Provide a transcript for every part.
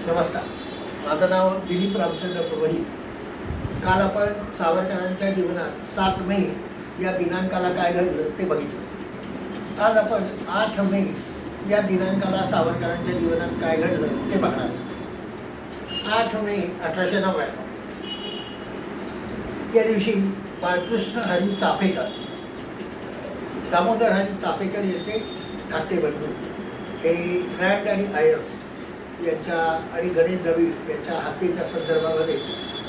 नमस्कार. माझं नाव दिलीप रामचंद्र पुरोहित. काल आपण सावरकरांच्या जीवनात 7 मे या दिनांकाला काय घडलं ते बघितलं. आज आपण 8 मे या दिनांकाला सावरकरांच्या जीवनात काय घडलं ते बघणार. 8 मे 1899 या दिवशी बाळकृष्ण हरी चाफेकर, दामोदर हरी चाफेकर यांचे धाकटे बंधू हे ग्रँड आणि आयर्स यांच्या आणि गणेश द्रविड यांच्या हत्येच्या संदर्भामध्ये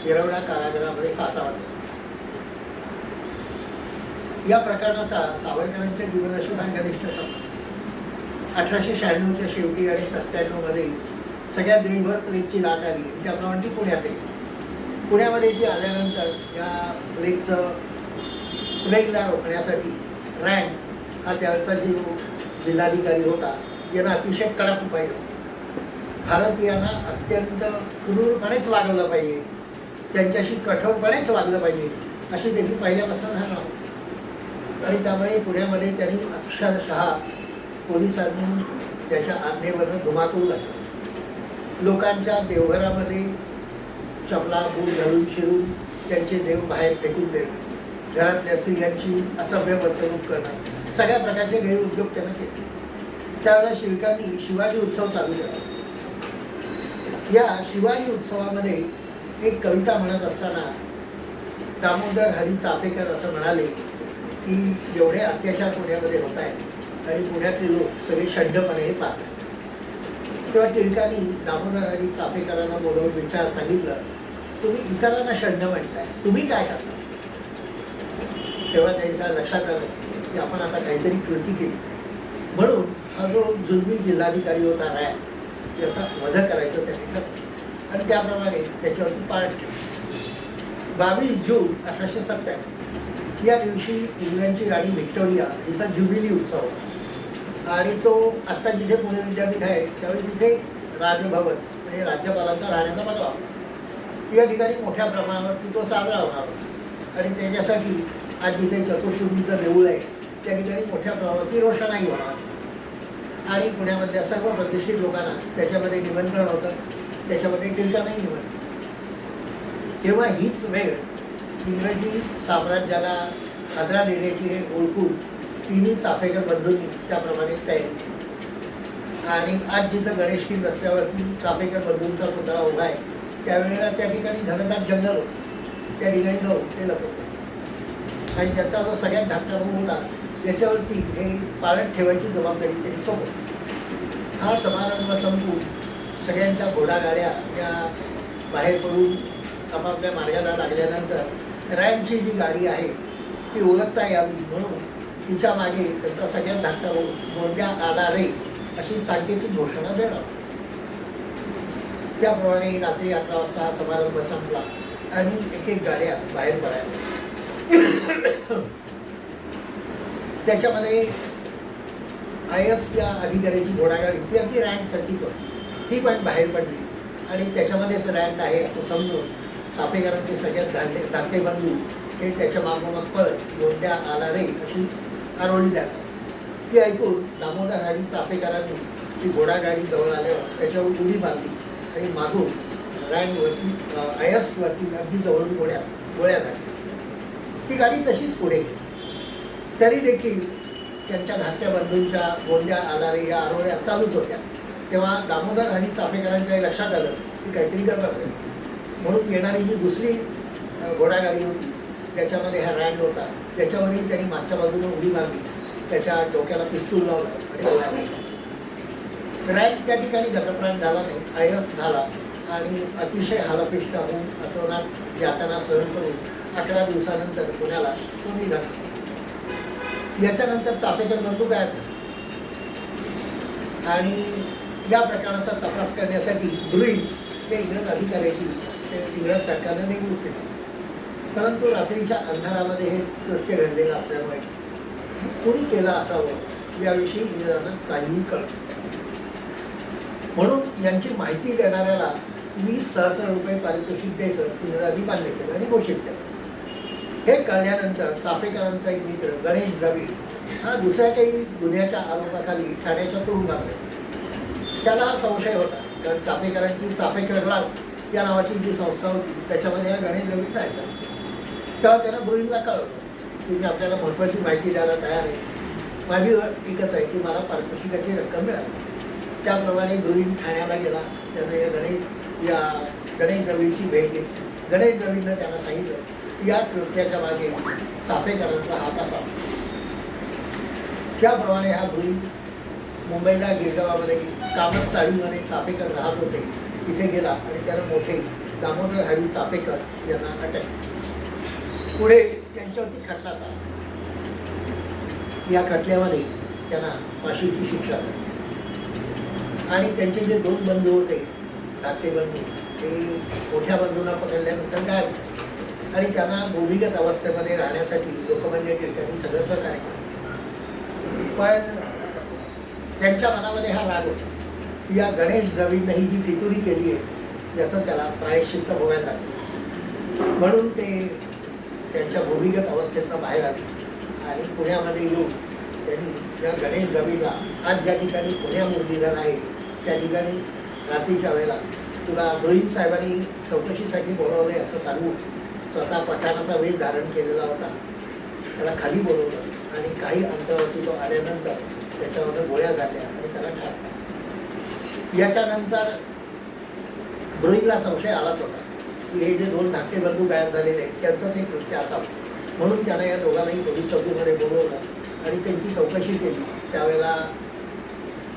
येरवडा कारागृहामध्ये फासावाचा. या प्रकरणाचा सावरकरांच्या जीवनाशी फार घनिष्ठ संबंध. 1896च्या शेवटी आणि 97मध्ये सगळ्या देशभर प्लेगची लाट आली, त्याप्रमाणे ती पुण्यात येईल. पुण्यामध्ये जी आल्यानंतर या प्लेगला रोखण्यासाठी रँड हा त्यावेळचा जो जिल्हाधिकारी होता यांना अतिशय कडक उपाय होता. भारतीयांना अत्यंत क्रूरपणेच वागवलं पाहिजे, त्यांच्याशी कठोरपणेच वागलं पाहिजे अशी देखील पहिल्यापासून धारणा होती. आणि त्यामुळे पुण्यामध्ये त्यांनी अक्षरशः पोलिसांनी त्याच्या आज्ञेवरनं धुमाकूळ घातला. लोकांच्या देवघरामध्ये चपला बूट घालून शिरून त्यांचे देव बाहेर फेकून देणं, घरातल्या स्त्रियांची असभ्य वर्तणूक करणं, सगळ्या प्रकारचे गैरउद्योग त्यांना केले. त्यावेळेला शिवकांनी शिवाजी उत्सव चालू केला. या शिवाजी उत्सवामध्ये एक कविता म्हणत असताना दामोदर हरी चाफेकर असं म्हणाले की एवढे अत्याचार पुण्यामध्ये होत आहेत आणि पुण्यातले लोक सगळे षड्डपणे हे पाहतात. तेव्हा टिळकांनी दामोदर हरी चाफेकरांना बोलवून विचार सांगितलं, तुम्ही इतरांना षड्ड म्हणताय, तुम्ही काय करता? तेव्हा त्यांच्या लक्षात आलं की आपण आता काहीतरी कृती केली. म्हणून हा जो जुलमी जिल्हाधिकारी होता रँड याचा वध करायचं त्यांनी ठरवलं आणि त्याप्रमाणे त्याच्यावरती पाळत केली. 22 जून 1897 या दिवशी इंग्लंडची राणी व्हिक्टोरिया हिचा ज्युबिली उत्सव होता आणि तो आत्ता जिथे पुणे विद्यापीठ आहे त्यावेळी तिथे राजभवन म्हणजे राज्यपालांचा राहण्याचा बदला होता. या ठिकाणी मोठ्या प्रमाणावरती तो साजरा होणार होता आणि त्याच्यासाठी आज जिथे चतुर्शुद्धीचं देऊळ आहे त्या ठिकाणी मोठ्या प्रमाणावरती रोषणाई होणार आणि पुण्यामधल्या सर्व प्रतिष्ठित लोकांना त्याच्यामध्ये निमंत्रण होतं. त्याच्यामध्ये टिळकांनाही निमंत्रण. तेव्हा हीच वेळ इंग्रजी साम्राज्याला हादरा देण्याची हे ओळखून तिन्ही चाफेकर बंधूंनी त्याप्रमाणे तयारी केली. आणि आज जिथं गणेशखिंड रस्त्यावरती चाफेकर बंधूंचा पुतळा उभा आहे त्यावेळेला त्या ठिकाणी घनदाट जंगल होतं, त्या ठिकाणी जाऊन ते लपत बसतात आणि त्याचा जो सगळ्यात धाकटा भाऊ होता याच्यावरती हे पाळत ठेवायची जबाबदारी त्यांनी सोबत. हा समारंभ संपून सगळ्यांच्या घोडागाड्या या बाहेर पडून आपापल्या मार्गाला लागल्यानंतर रँडची जी गाडी आहे ती ओळखता यावी म्हणून तिच्या मागे त्यांचा सगळ्यात धाकटा भाऊ गोंड्या आला रे अशी सांकेतिक घोषणा देणार. त्याप्रमाणे रात्री 11 वाजता हा समारंभ संपला आणि एक एक गाड्या बाहेर पडायला. त्याच्यामध्ये आयएस या अधिकाऱ्याची घोडागाडी ती अगदी रँडसाठीच होती, ती पण बाहेर पडली आणि त्याच्यामध्येच रँड आहे असं समजून चाफेकरांचे सगळ्यात धाकटे बंधू हे त्याच्या मागोमाग पळत गोंड्या आला रे अशी आरोळी द्यावी. ती ऐकून दामोदर हरी चाफेकरांनी ती घोडागाडी जवळ आल्यावर त्याच्यावर उडी मारली आणि मागून रँडवरती आयएसवरती अगदी जवळून गोळ्या झाल्या. ती गाडी तशीच पुढे गेली. तरी देखील त्यांच्या धाकट्या बंधूंच्या गोंड्या आला रे या आरोळ्या चालूच होत्या. तेव्हा दामोदर आणि चाफेकरांच्या लक्षात आलं की काहीतरी गडबड झाली. म्हणून येणारी जी दुसरी घोडागाडी होती त्याच्यामध्ये हा रँड होता, त्याच्यावरही त्यांनी मागच्या बाजूने उडी मारली, त्याच्या डोक्याला पिस्तूल लावलं आणि गोळ्या घातल्या. रँड त्या ठिकाणी गतप्राण झाला नाही, आयर्स झाला आणि अतिशय हालपेष्टा होऊन अतोनात यातना सहन करून 11 दिवसानंतर पुण्याला तो निघाला. याच्यानंतर चाफेकर बंधू गायब झाले आणि या प्रकरणाचा तपास करण्यासाठी ब्रुईन हे इंग्रज अधिकाऱ्याची इंग्रज सरकारने नेमणूक केली. परंतु रात्रीच्या अंधारामध्ये हे कृत्य घडलेलं असल्यामुळे कोणी केलं असावं याविषयी इंग्रजांना काहीही कळत. म्हणून यांची माहिती देणाऱ्याला 20,000 रुपये पारितोषिक द्यायचं इंग्रजांनी मान्य केलं आणि घोषित केलं. हे कळल्यानंतर चाफेकरांचा एक मित्र गणेश द्रविड हा दुसऱ्या काही गुन्ह्याच्या आरोपाखाली ठाण्याच्या तुरुंगामध्ये त्याला हा संशय होता कारण चाफेकरांची चाफेकर या नावाची जी संस्था होती त्याच्यामध्ये हा गणेश नवीन जायचा. तेव्हा त्यानं ब्रुईंगला कळवलं की मी आपल्याला महत्त्वाची माहिती द्यायला तयार आहे, माझी एकच आहे की मला पारितोषिकाची रक्कम मिळाली. त्याप्रमाणे ब्रुईंग ठाण्याला गेला. त्यानं या गणेश नवीनची भेट घेतली. गणेश नवीननं त्यांना सांगितलं या कृत्याच्या मागे चाफेकरांचा हात असावा. त्याप्रमाणे हा ब्रुईंग मुंबईला गिरगावामध्ये कामत चाळीमध्ये चाफेकर राहत होते, तिथे गेला आणि त्यानं मोठे दामोदर हरी चाफेकर यांना अटक. पुढे त्यांच्यावरती खटला चालला. या खटल्यामध्ये त्यांना फाशीची शिक्षा झाली. आणि त्यांचे जे 2 बंधू होते, धाकटे बंधू, ते मोठ्या बंधूंना पकडल्यानंतर गायब झाले आणि त्यांना भूमिगत अवस्थेमध्ये राहण्यासाठी लोकमान्य टिळकांनी सगळं सहकार्य केलं. पण त्यांच्या मनामध्ये हा राग होता. या गणेश द्रविडनं ही जी फितुरी केली आहे याचं त्याला प्रायश्चित्त भोगायला लागलं. म्हणून ते त्यांच्या भूमिगत अवस्थेतनं बाहेर आले आणि पुण्यामध्ये येऊन त्यांनी या गणेश द्रविडला आज ज्या ठिकाणी पुण्या मुरलीधर आहे त्या ठिकाणी रात्रीच्या वेळेला तुला ब्रुईंग साहेबांनी चौकशीसाठी बोलावले असं सांगून स्वतः पठाणाचा वेश धारण केलेला होता, त्याला खाली बोलवलं आणि काही अंतरावरती तो आल्यानंतर त्याच्यावर गोळ्या झाडल्या आणि त्याला ठार. याच्यानंतर ब्रुईंगला संशय आलाच होता की हे जे 2 धाकटे बंधू गायब झालेले आहेत त्यांचंच हे कृत्य असावं. म्हणून त्यानं या दोघांनाही पोलीस चौकीमध्ये बोलवलं आणि त्यांची चौकशी केली. त्यावेळेला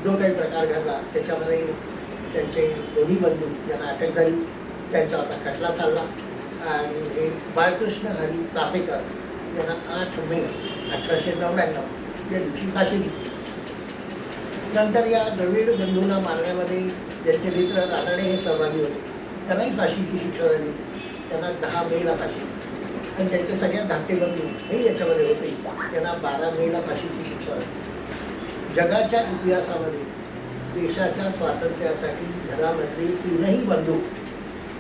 जो काही प्रकार घडला त्याच्यामध्ये त्यांचे दोन्ही बंधू यांना अटक झाली. त्यांचा आता खटला चालला आणि हे बाळकृष्ण हरी चाफेकर यांना 8 मे 1899 या दिवशी फाशी दिली. नंतर या द्रविड बंधूंना मारण्यामध्ये ज्यांचे मित्र रानडे हे सहभागी होते त्यांनाही फाशीची शिक्षा झाली. त्यांना 10 मेला फाशी आणि त्यांचे सगळ्यात धाकटे बंधू हे याच्यामध्ये होते, त्यांना 12 मेला फाशीची शिक्षा झाली. जगाच्या इतिहासामध्ये देशाच्या स्वातंत्र्यासाठी जगामधले 3ही बंधू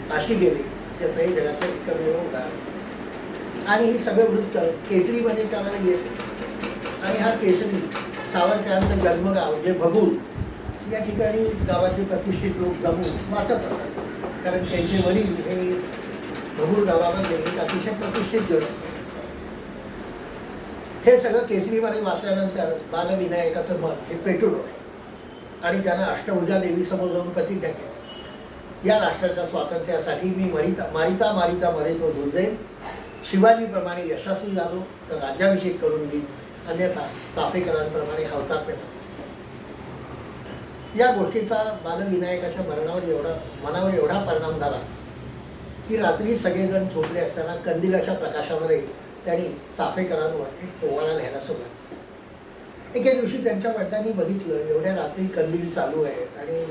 फाशी गेले त्याचं हे जगातलं एकमेव उदाहरण. आणि हे सगळं वृत्त केसरीमध्ये त्यामध्ये येत आणि हा केसरी सावरकरांचं जन्मगाव जे भगूर या ठिकाणी गावातले प्रतिष्ठित लोक जमून वाचत असतात. कारण त्यांचे वडील हे भगूर गावामध्ये एक अतिशय प्रतिष्ठित ग्रस्त. हे सगळं केसरीमध्ये वाचल्यानंतर बालविनायकाचं मन हे पेटून होतं आणि त्यानं अष्टभुजा देवीसमोर जाऊन प्रतिज्ञा केली, या राष्ट्राच्या स्वातंत्र्यासाठी मी मारिता मरे तो झुंजेन. शिवाजीप्रमाणे यशस्वी झालो तर राज्याभिषेक करून घेईन, अन्यथा चाफेकरांप्रमाणे अवतार पेटा. या गोष्टीचा बालविनायकाच्या मनावर एवढा परिणाम झाला की रात्री सगळेजण झोपले असताना कंदिलाच्या प्रकाशामध्ये त्यांनी चाफेकरांवर एक पोवाडा लिहायला सुरुवात. एके दिवशी त्यांच्या वडिलांनी बघितलं एवढ्या रात्री कंदील चालू आहे आणि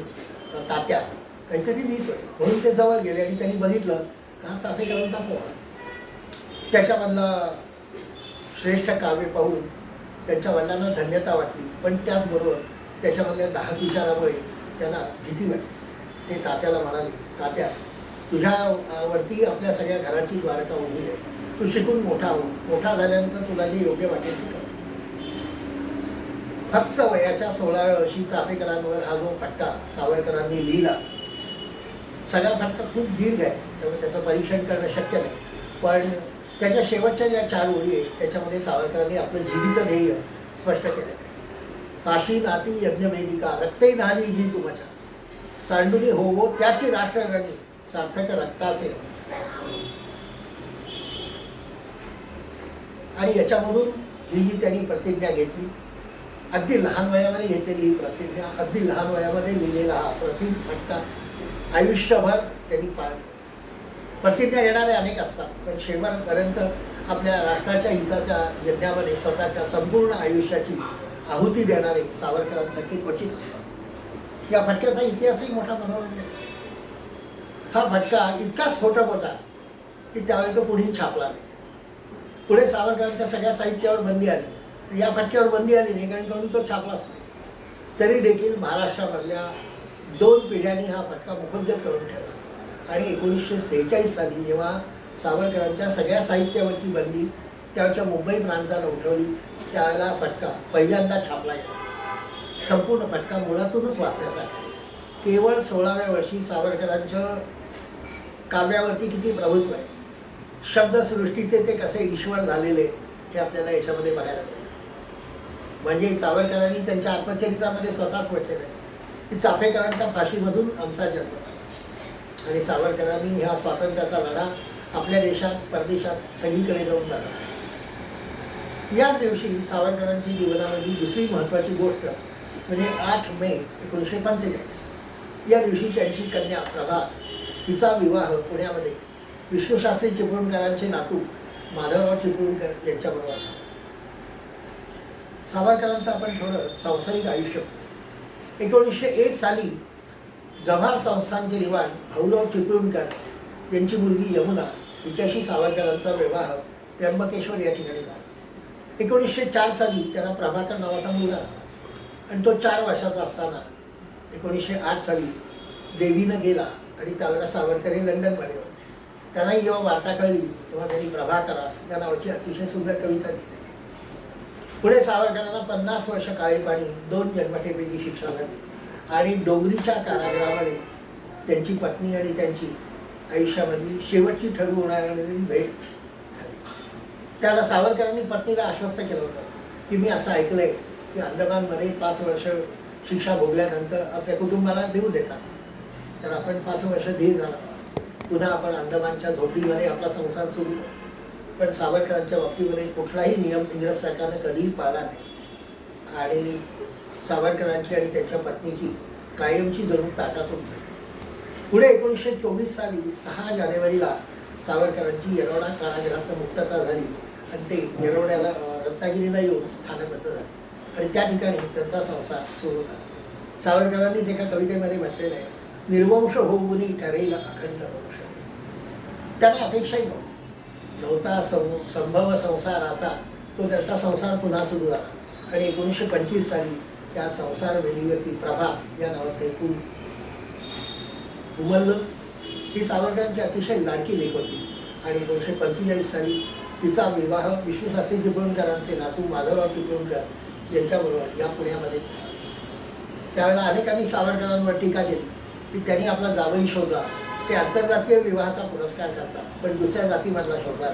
तात्या काहीतरी लिहितोय, म्हणून ते जवळ गेले आणि त्यांनी बघितलं का चाफेकरांचा पोवाडा. त्याच्यामधला श्रेष्ठ काव्य पाहून त्यांच्या वडिलांना धन्यता वाटली, पण त्याचबरोबर त्याच्यामधल्या 10 विचारामुळे त्यांना भीती वाटली. ते तात्याला म्हणाले, तात्या तुझ्यावरती आपल्या सगळ्या घराची द्वारका उभी आहे, तू शिकून मोठा झाल्यानंतर तुला जे योग्य वाटेल ते कर. फक्त वयाच्या 16व्या वर्षी चाफेकरांवर हा जो फटका सावरकरांनी लिहिला, सगळा फटका खूप दीर्घ आहे त्यामुळे त्याचं परीक्षण करणं शक्य नाही. पण त्याच्या शेवटच्या ज्या 4 ओळी आहेत त्याच्यामध्ये सावरकरांनी आपलं जीवित ध्येय स्पष्ट केलं आहे. फाशी नाती यज्ञवेदिका रक्ते नाली ही तुमच्या सांडुनी होवो त्याची राष्ट्रगणी सार्थक रक्ताचे. आणि याच्यामधून ही जी त्यांनी प्रतिज्ञा घेतली, अगदी लहान वयामध्ये घेतलेली ही प्रतिज्ञा, अगदी लहान वयामध्ये लिहिलेला हा प्रति फटका आयुष्यभर त्यांनी पाळला. प्रतिज्ञा येणारे अनेक असतात, पण शेवटपर्यंत आपल्या राष्ट्राच्या हिताच्या यज्ञामध्ये स्वतःच्या संपूर्ण आयुष्याची आहुती देणारे सावरकरांसारखे क्वचित असतात. या फटक्याचा इतिहासही मोठा मनोरंजन. हा फटका इतका स्फोटक होता की त्यावेळी तो पुढे छापला नाही. पुढे सावरकरांच्या सगळ्या साहित्यावर बंदी आली, या फटक्यावर बंदी आली नाही कारण कोणी तो छापलाच नाही. तरी देखील महाराष्ट्रामधल्या 2 पिढ्यांनी हा फटका मुखोद्गत करून ठेवला आणि 1946 साली जेव्हा सावरकरांच्या सगळ्या साहित्यावरची बंदी त्यावेळच्या मुंबई प्रांताला उठवली, त्यावेळेला फटका पहिल्यांदा छापला गेला. संपूर्ण फटका मुळातूनच वाचण्यासाठी केवळ 16व्या वर्षी सावरकरांचं काव्यावरती किती प्रभुत्व आहे, शब्दसृष्टीचे ते कसे ईश्वर झालेले हे आपल्याला याच्यामध्ये बघायला मिळेल. म्हणजे सावरकरांनी त्यांच्या आत्मचरित्रामध्ये स्वतःच म्हटलेलं आहे की चाफेकरांच्या फाशीमधून आमचा जन्म झाला आणि सावरकरांनी ह्या स्वातंत्र्याचा लढा आपल्या देशात परदेशात सगळीकडे जाऊन लढला. याच दिवशी सावरकरांची जीवनामधली दुसरी महत्त्वाची गोष्ट म्हणजे 8 मे 1945 या दिवशी त्यांची कन्या प्रभा हिचा विवाह पुण्यामध्ये विष्णुशास्त्री चिपळूणकरांचे नातू माधवराव चिपळूणकर यांच्याबरोबर झाला. सावरकरांचं आपण थोडं सांसारिक आयुष्य 1901 साली जव्हार संस्थानचे दिवाण भाऊराव चिपळूणकर यांची मुलगी यमुना हिच्याशी सावरकरांचा विवाह त्र्यंबकेश्वर या ठिकाणी झाला. 1904 साली त्यांना प्रभाकर नावाचा मुलगा आणि तो 4 वर्षाचा असताना 1908 साली देवीनं गेला आणि त्यावेळेला सावरकर हे लंडनमध्ये होते. त्यांनाही जेव्हा वार्ता कळली तेव्हा त्यांनी प्रभाकरास या नावाची अतिशय सुंदर कविता लिहिली. पुढे सावरकरांना 50 वर्ष काळेपाणी 2 जन्मठेपेची शिक्षा झाली आणि डोंगरीच्या कारागृहामध्ये त्यांची पत्नी आणि त्यांची आयुष्यामधली शेवटची ठरवून होणारी भेट झाली. त्याला सावरकरांनी पत्नीला आश्वस्त केलं होतं की मी असं ऐकलंय की अंदमानमध्ये 5 वर्ष शिक्षा भोगल्यानंतर आपल्या कुटुंबाला देऊ देतात, तर आपण 5 वर्ष धीर झाला, पुन्हा आपण अंदमानच्या झोपडीमध्ये आपला संसार सुरू. पण सावरकरांच्या बाबतीमध्ये कुठलाही नियम इंग्रज सरकारने कधीही पाळला नाही आणि सावरकरांची आणि त्यांच्या पत्नीची कायमची जणू ताटातूट झाली. पुढे 1924 साली 6 जानेवारीला सावरकरांची येरवडा कारागृहातून मुक्तता झाली आणि ते येरवड्याला रत्नागिरीला येऊन स्थानबद्ध झाले आणि त्या ठिकाणी त्यांचा संसार सुरू झाला. सावरकरांनीच एका कवितेमध्ये म्हटलेलं आहे, निर्वंश होऊनी ठरेल अखंड वंश. त्यांना अपेक्षाही नव्हता संभव संसाराचा, तो त्यांचा संसार पुन्हा सुरू झाला आणि 1925 साली त्या संसार वेलीवरती प्रभा या नावाचं एक फूल उमललं. ही सावरकरांची अतिशय लाडकी लेक होती आणि 1945 साली तिचा विवाह विष्णुशास्त्री चिपळूणकरांचे नातू माधवराव चिपळूणकर यांच्याबरोबर या पुण्यामध्येच झाला. त्यावेळेला अनेकांनी सावरकरांवर टीका केली की त्यांनी आपला जावई शोधला, ते आंतरजातीय विवाहाचा पुरस्कार करतात पण दुसऱ्या जातीमधला शोधला.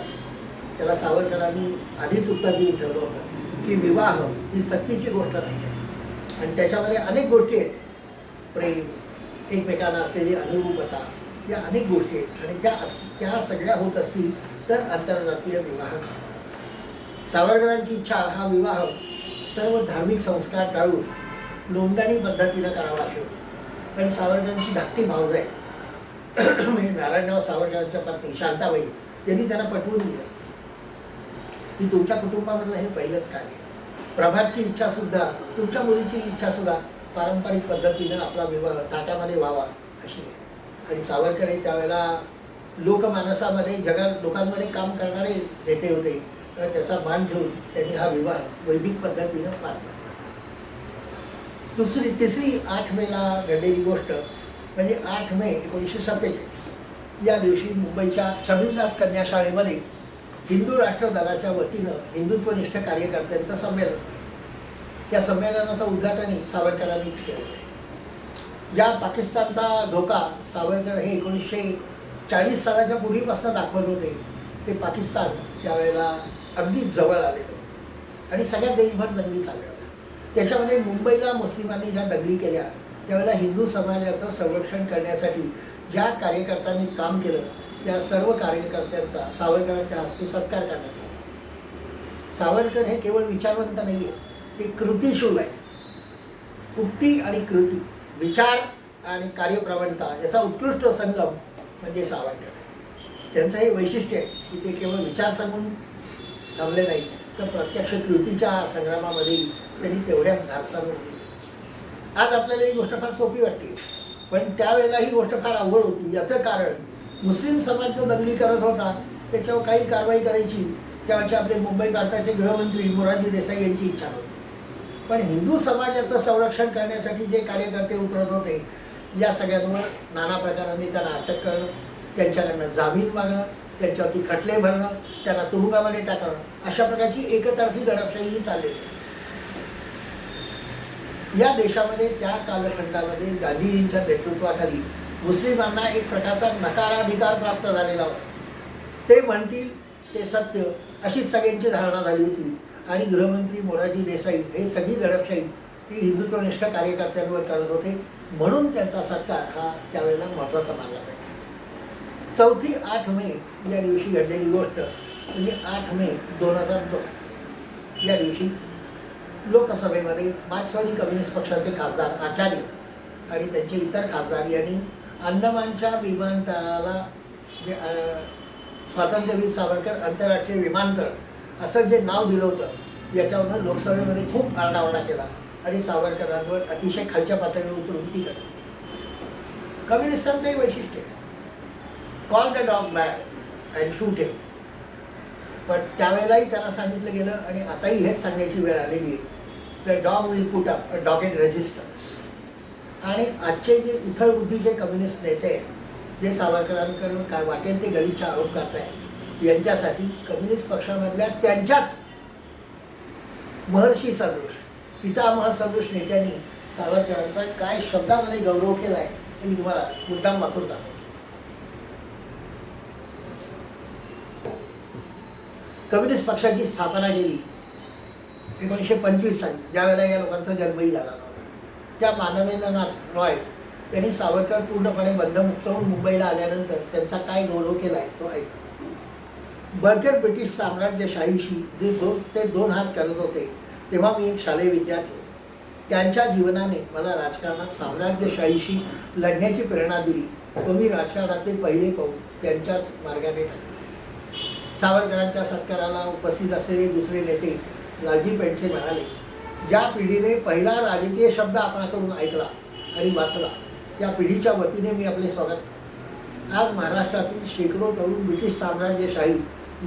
त्याला सावरकरांनी आधीच उत्तर देऊन ठेवलं होतं की विवाह ही सक्तीची गोष्ट नाही आहे आणि त्याच्यामध्ये अनेक गोष्टी आहेत, प्रेम, एकमेकांना असलेली अनुरूपता, या अनेक गोष्टी आहेत आणि त्या सगळ्या होत असतील तर आंतरजातीय विवाह. सावरकरांची इच्छा हा विवाह सर्व धार्मिक संस्कार टाळून नोंदणी पद्धतीनं करावा अशी होती. पण सावरकरांची धाकटी भावज आहे म्हणजे नारायणराव सावरकरांच्या पत्नी शांताबाई यांनी त्यांना पटवून दिलं की तुमच्या कुटुंबामधलं हे पहिलंच कार्य, प्रभातची इच्छा सुद्धा, तुमच्या मुलीची इच्छा सुद्धा पारंपरिक पद्धतीनं आपला विवाह ताट्यामध्ये व्हावा अशी आहे. आणि सावरकर हे त्यावेळेला लोकमानसामध्ये लोकांमध्ये काम करणारे नेते होते, त्याचा मान ठेवून त्यांनी हा विवाह वैदिक पद्धतीनं पार पाडला. तिसरी 8 मेला घडलेली गोष्ट म्हणजे 8 मे 1947 या दिवशी मुंबईच्या छबिलदास कन्या शाळेमध्ये हिंदू राष्ट्र दलाच्या वतीनं हिंदुत्वनिष्ठ कार्यकर्त्यांचं संमेलन. या संमेलनाचं उद्घाटनही सावरकरांनीच केलं. या पाकिस्तानचा धोका सावरकर हे 1940 सालाच्या पूर्वीपासून दाखवत होते, ते पाकिस्तान त्यावेळेला अगदी जवळ आलेलं आणि सगळ्या देशभर दंगली चालल्या होत्या. त्याच्यामध्ये मुंबईला मुस्लिमांनी ज्या दंगली केल्या त्यावेळेला हिंदू समाजाचं संरक्षण करण्यासाठी ज्या कार्यकर्त्यांनी काम केलं त्या सर्व कार्यकर्त्यांचा सावरकरांच्या हस्ते सत्कार करण्यात आला. सावरकर हे केवळ विचारवंत नाही आहे, ते कृतिशूल आहे. उक्ती आणि कृती, विचार आणि कार्यप्रवणता याचा उत्कृष्ट संगम म्हणजे सावरकर. त्यांचं हे वैशिष्ट्य आहे की ते केवळ विचार सांगून थांबले नाही तर प्रत्यक्ष कृतीच्या संग्रामामध्ये त्यांनी तेवढ्याच धाडसानं होती. आज आपल्याला ही गोष्ट फार सोपी वाटते पण त्यावेळेला ही गोष्ट फार अवघड होती. याचं कारण मुस्लिम समाज जो दंगली करत होता त्याच्यावर काही कारवाई करायची त्यावेळेचे आपले मुंबई प्रांताचे गृहमंत्री मोरारजी देसाई यांची इच्छा होती. पण हिंदू समाजाचं संरक्षण करण्यासाठी जे कार्यकर्ते उतरत होते या सगळ्यांवर नाना प्रकारांनी त्यांना अटक करणं, त्यांच्याकडनं जामीन मागणं, त्यांच्यावरती खटले भरणं, त्यांना तुरुंगामध्ये टाकणं, अशा प्रकारची एकतर्फी दडपशाही चाललेली. या देशामध्ये त्या कालखंडामध्ये गांधीजींच्या नेतृत्वाखाली मुस्लिमांना एक प्रकारचा नकाराधिकार प्राप्त झालेला होता. ते म्हणतील ते सत्य अशी सगळ्यांची धारणा झाली होती. आणि गृहमंत्री मोरारजी देसाई हे सगळी दडपशाही ही हिंदुत्वनिष्ठ कार्यकर्त्यांवर करत होते. म्हणून त्यांचा सत्कार हा त्यावेळेला महत्त्वाचा मानला पाहिजे. चौथी 8 मे या दिवशी घडलेली गोष्ट म्हणजे 8 मे 2002 या दिवशी लोकसभेमध्ये मार्क्सवादी कम्युनिस्ट पक्षाचे खासदार आचार्य आणि त्यांचे इतर खासदार यांनी अंदमानच्या विमानतळाला जे स्वातंत्र्यवीर सावरकर आंतरराष्ट्रीय विमानतळ असं जे नाव दिलं होतं याच्यावरून लोकसभेमध्ये खूप आरडाओरडा केला आणि सावरकरांवर अतिशय खालच्या पातळीवर उतरून टीका केली. कम्युनिस्टांचंही वैशिष्ट्य call the dog bad and shoot him. पण त्यावेळेलाही त्यांना सांगितलं गेलं आणि आताही हेच सांगण्याची वेळ आलेली आहे, the dog will put up a dog in resistance. आणि आजचे जे उथळ बुद्धीचे कम्युनिस्ट नेते आहेत जे सावरकरांकडून काय वाटेल ते गलिच्छ आरोप करतायत, यांच्यासाठी कम्युनिस्ट पक्षामधल्या त्यांच्याच महर्षी सदृश पितामह सदृश नेत्यांनी सावरकरांचा काय शब्दामध्ये गौरव केला आहे हे मी तुम्हाला मुद्दाम वाचून दाखवतो. कम्युनिस्ट पक्षाची स्थापना केली 1925 साली, ज्यावेळेला या लोकांचा जन्मही झाला नव्हता. त्या मानवेंद्रनाथ रॉय यांनी सावरकर पूर्णपणे बंधमुक्त होऊन मुंबईला आल्यानंतर त्यांचा काय गौरव केला आहे तो ऐका. बर्गर ब्रिटिश साम्राज्यशाहीशी ते दोन हात करत होते तेव्हा मी एक शालेय विद्यार्थी. त्यांच्या जीवनाने मला राजकारणात साम्राज्यशाहीशी लढण्याची प्रेरणा दिली व मी राजकारणातले पहिले पाऊल त्यांच्याच मार्गाने टाकले. सावरकरांच्या सत्काराला उपस्थित असलेले दुसरे नेते लालजी पेंडसे म्हणाले, ज्या पिढीने पहिला राजकीय शब्द आपणाकडून ऐकला आणि वाचला त्या पिढीच्या वतीने मी आपले स्वागत करतो. आज महाराष्ट्रातील शेकडो तरुण ब्रिटिश साम्राज्यशाही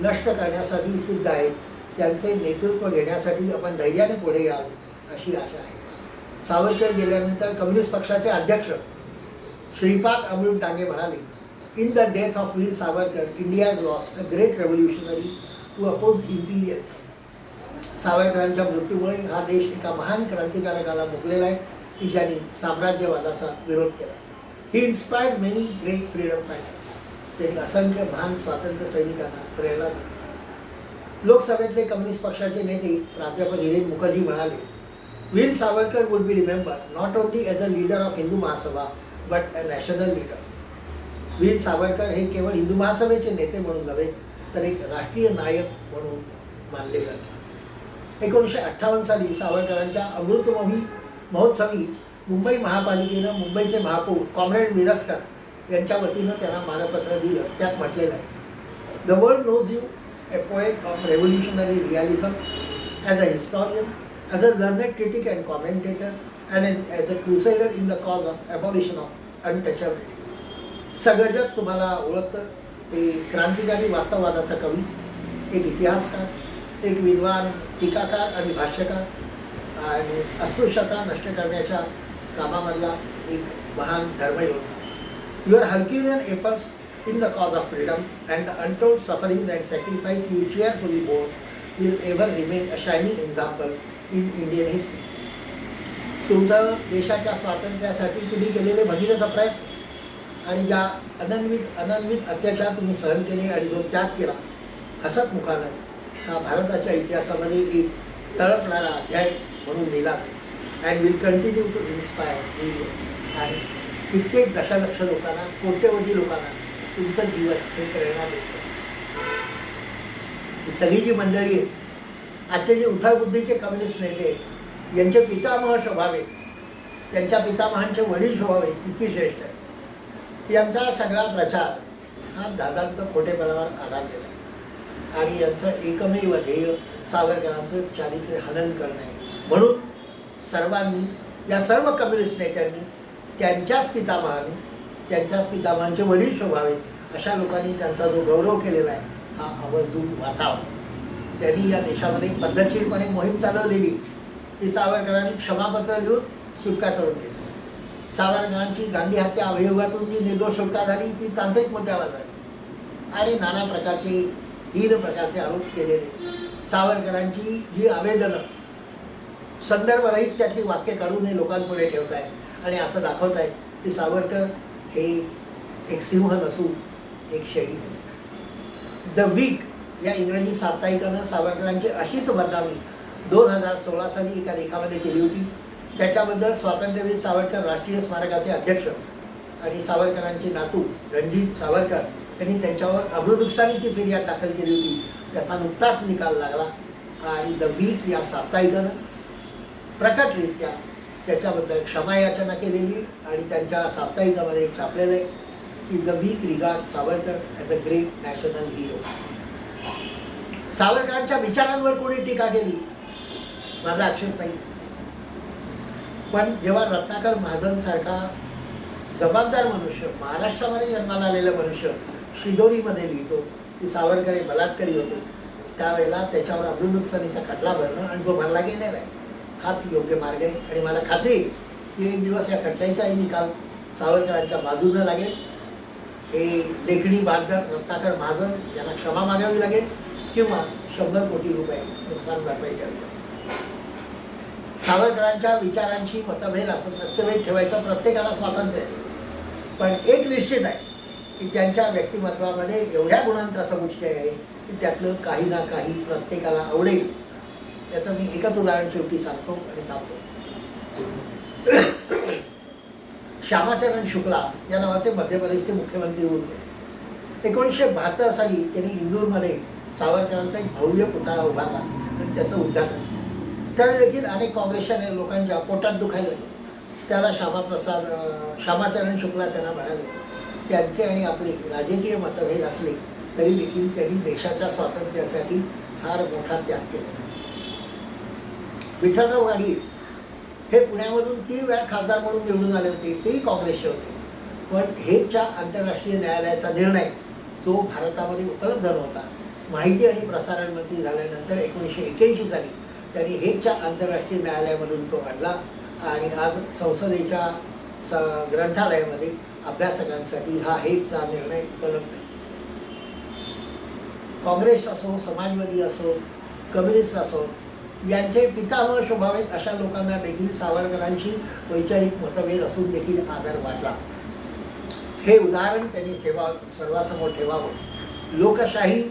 नष्ट करण्यासाठी सिद्ध आहेत. त्यांचे नेतृत्व घेण्यासाठी आपण धैर्याने पुढे याल अशी आशा आहे. सावरकर गेल्यानंतर कम्युनिस्ट पक्षाचे अध्यक्ष श्रीपाद अमृत डांगे म्हणाले, in the death of Veer Savarkar India has lost a great revolutionary to oppose imperials. सावरकरांच्या मृत्यूमुळे हा देश एका महान क्रांतिकारकाला मुकलेला आहे की ज्यांनी साम्राज्यवादाचा विरोध केला. He inspired many great freedom fighters. त्यांनी असंख्य महान स्वातंत्र्य सैनिकांना प्रेरणा दिली. लोकसभेतले कम्युनिस्ट पक्षाचे नेते प्राध्यापक हिरेन मुखर्जी म्हणाले, Veer Savarkar would be remembered not only as a leader of Hindu Mahasabha but a national leader. Veer Savarkar हे केवळ हिंदू महासभेचे नेते म्हणून नव्हे तर एक राष्ट्रीय नायक म्हणून मानले जाते. 1958 साली सावरकरांच्या अमृतमोही महोत्सवी मुंबई महापालिकेनं मुंबईचे महापौर कॉम्रेड मिरजकर यांच्या वतीनं त्यांना मानपत्र दिलं. त्यात म्हटलेलं आहे, the world knows you a poet of revolutionary realism, as a historian, as a learned critic and commentator, and as a crusader in the cause of abolition of untouchability. सगळं जग तुम्हाला ओळखतं. ते क्रांतिकारी वास्तववादाचा कवी, एक इतिहासकार, एक विद्वान, टीकाकार आणि भाष्यकार आणि अस्पृश्यता नष्ट करण्याच्या कामामधला एक महान धर्मयोद्धा. Your herculean efforts in the cause of freedom and the untold sufferings and sacrifice you cheerfully bore will ever remain a shining example in Indian history. तुमचं देशाच्या स्वातंत्र्यासाठी तुम्ही केलेले भगीरथ प्रयत्न आणि ज्या अनन्वित अत्याचार तुम्ही सहन केले आणि जो त्याग केला हसत मुखानं हा भारताच्या इतिहासामध्ये एक तळपणारा अध्याय म्हणून लिहिला and will continue to inspire millions. आणि कित्येक दशलक्ष लोकांना, कोट्यवधी लोकांना तुमचं जीवन हे प्रेरणा देतं. ही सगळी जी मंडळी आहे, आजचे जे उथळ बुद्धीचे कम्युनिस्ट नेते यांचे पितामह स्वभाव आहेत, त्यांच्या पितामहांचे वडील स्वभाव आहे किती श्रेष्ठ आहे. यांचा सगळा प्रचार हा दादांत खोटेपणावर आधारलेला आहे आणि यांचं एकमेव ध्येय सावरकरांचं चारित्र्य हनन करणे आहे. म्हणून सर्वांनी, या सर्व कम्युनिस्ट नेत्यांनी त्यांच्याच पितामहांचे वडील स्वभाव आहेत अशा लोकांनी त्यांचा जो गौरव केलेला आहे हा आवर्जून वाचावा. त्यांनी या देशामध्ये पद्धतशीरपणे मोहीम चालवलेली ती सावरकरांनी क्षमापत्र लिहून सुटका करून घेतली. सावरकरांची गांधी हत्या अभियोगातून जी निर्दोष सुटका झाली ती तांत्रिक मुद्द्यावर झाली आणि नाना प्रकारचे हीन प्रकारचे आरोप केलेले. सावरकरांची जी आवेदनं संदर्भरहित त्यातली वाक्य काढून हे लोकांपुढे ठेवत आहेत आणि असं दाखवत आहेत की सावरकर हे एक सिंह नसून एक शेळी. द वीक या इंग्रजी साप्ताहिकानं सावरकरांची अशीच बदनामी 2016 साली एका लेखामध्ये केली होती. त्याच्याबद्दल स्वातंत्र्यवीर सावरकर राष्ट्रीय स्मारकाचे अध्यक्ष आणि सावरकरांचे नातू रणजित सावरकर यांनी त्यांच्यावर अब्रूनुकसानीची फिर्याद दाखल केली होती. त्याचा नुकताच निकाल लागला आणि द वीक या साप्ताहिकानं प्रकटरित्या त्याच्याबद्दल क्षमायाचना केलेली आणि त्यांच्या साप्ताहिकामध्ये छापलेलं आहे की The Week regard Savarkar as a great national hero. सावरकरांच्या विचारांवर कोणी टीका केली माझा आक्षेप नाही, पण जेव्हा रत्नाकर महाजनसारखा जबाबदार मनुष्य, महाराष्ट्रामध्ये जन्माला आलेलं मनुष्य शिदोरीमध्ये लिहितो की सावरकर हे बलात्कारी होते, त्यावेळेला त्याच्यावर अब्रूनुकसानीचा खटला भरणं आणि तो भरला गेलेला आहे हाच योग्य मार्ग आहे. आणि मला खात्री आहे की एक दिवस या खटल्याचाही निकाल सावरकरांच्या बाजूनं लागेल. हे लेखणी बाददार रत्नाकर महाजन यांना क्षमा मागावी लागेल किंवा 100 कोटी रुपये नुकसान भरपाई द्यावी लागेल. सावरकरांच्या विचारांची मतभेद असं मतभेद ठेवायचं प्रत्येकाला स्वातंत्र्य आहे, पण एक निश्चित आहे की त्यांच्या व्यक्तिमत्वामध्ये एवढ्या गुणांचा समुच्चय आहे की त्यातलं काही ना काही प्रत्येकाला आवडेल. याचं मी एकच उदाहरण शेवटी सांगतो आणि थांबतो. श्यामाचरण शुक्ला या नावाचे मध्य प्रदेशचे मुख्यमंत्री होते. 1972 साली त्यांनी इंदूरमध्ये सावरकरांचा एक भव्य पुतळा उभारला आणि त्याचं उद्घाटन. त्यावेळी देखील अनेक काँग्रेसच्या लोकांच्या पोटात दुखायला त्याला श्यामाचरण शुक्ला त्यांना म्हणाले. त्यांचे आणि आपले राजकीय मतभेद असले तरी देखील त्यांनी देशाच्या स्वातंत्र्यासाठी फार मोठा त्याग केला. विठ्ठलराव गाडगे हे पुण्यामधून 3 वेळा खासदार म्हणून निवडून आले होते, तेही काँग्रेसचे होते, पण हेगच्या आंतरराष्ट्रीय न्यायालयाचा निर्णय जो भारतामध्ये उपलब्ध नव्हता. माहिती आणि प्रसारण मंत्री झाल्यानंतर 1981 साली त्यांनी हेगच्या आंतरराष्ट्रीय न्यायालयामधून तो आणला आणि आज संसदेच्या ग्रंथालयामध्ये अभ्यासकांसाठी हा हेगचा निर्णय उपलब्ध आहे. काँग्रेस असो, समाजवादी असो, कम्युनिस्ट असो, यांचे पितामह शोभावेत अशा लोकांना देखील सावरकरांशी वैचारिक मतभेद असून देखील आदर वाटला. हे उदाहरण त्यांनी सर्वांसमोर ठेवावं. लोकशाही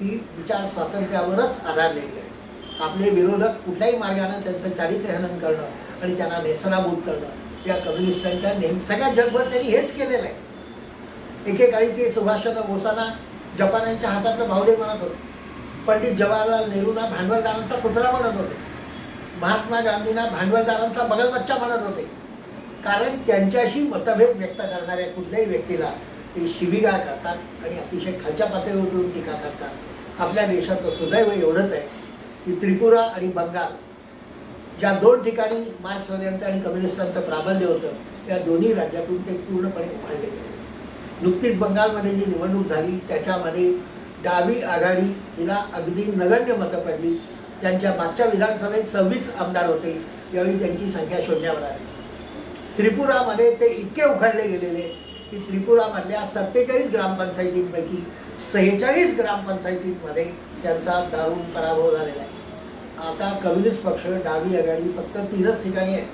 ही विचार स्वातंत्र्यावरच आधारलेली आहे. आपले विरोधक कुठल्याही मार्गाने त्यांचं चारित्र्यहनन करणं आणि त्यांना नेस्तनाबूत करणं या कम्युनिस्टांच्या सगळ्या जगभर त्यांनी हेच केलेलं आहे. एकेकाळी ते सुभाषचंद्र बोसांना जपान्यांच्या हातातलं भावडे म्हणत होते. पंडित जवाहरलाल नेहरूंना भांडवलदारांचा कुत्रा म्हणत होते. महात्मा गांधींना भांडवलदारांचा बगलबच्चा म्हणत होते. कारण त्यांच्याशी मतभेद व्यक्त करणाऱ्या कुठल्याही व्यक्तीला ते शिवीगाळ करतात आणि अतिशय खालच्या पातळीवर उतरून टीका करतात. आपल्या देशाचं सुदैव एवढंच आहे की त्रिपुरा आणि बंगाल ज्या 2 ठिकाणी मार्क्सवाद्यांचं आणि कम्युनिस्टांचं प्राबल्य होतं त्या दोन्ही राज्यातून ते पूर्णपणे उखाडले गेले. नुकतीच बंगालमध्ये जी निवडणूक झाली त्याच्यामध्ये डावी आघाडी हिला अगदी नगण्य मतं पडली. त्यांच्या मागच्या विधानसभेत 26 आमदार होते, यावेळी त्यांची संख्या शून्यावर आली. त्रिपुरामध्ये ते इतके उखाडले गेलेले की त्रिपुरामधल्या 47 ग्रामपंचायतींपैकी 46 ग्रामपंचायतींमध्ये त्यांचा दारुण पराभव झालेला आहे. आता कम्युनिस्ट पक्ष डावी आघाडी फक्त 3च ठिकाणी आहे.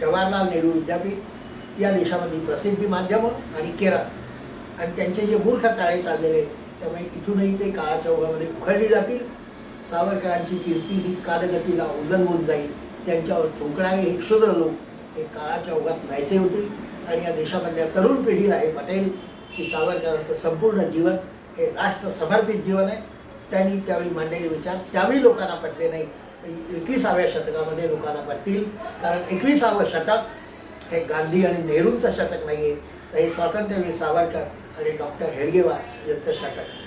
जवाहरलाल नेहरू विद्यापीठ, या देशामधली प्रसिद्धी माध्यमं आणि केरळ. आणि त्यांचे जे मूर्ख चाळे चाललेले त्यामुळे इथूनही ते काळाच्या ओघामध्ये उखडली जातील. सावरकरांची कीर्ती ही कालगतीला उल्लंघून जाईल. त्यांच्यावर थुंकणारे हे क्षुद्र लोक हे काळाच्या ओघात नाहीसे होतील आणि या देशामधल्या तरुण पिढीला हे पटेल की सावरकरांचं संपूर्ण जीवन हे राष्ट्र समर्पित जीवन आहे. त्यांनी त्यावेळी मांडलेले विचार त्यावेळी लोकांना पटले नाही, 21व्या शतकामध्ये लोकांना पटतील. कारण 21वं शतक हे गांधी आणि नेहरूंचं शतक नाही आहे, तर हे स्वातंत्र्यवीर सावरकर आणि डॉक्टर हेडगेवार यांचं शतक.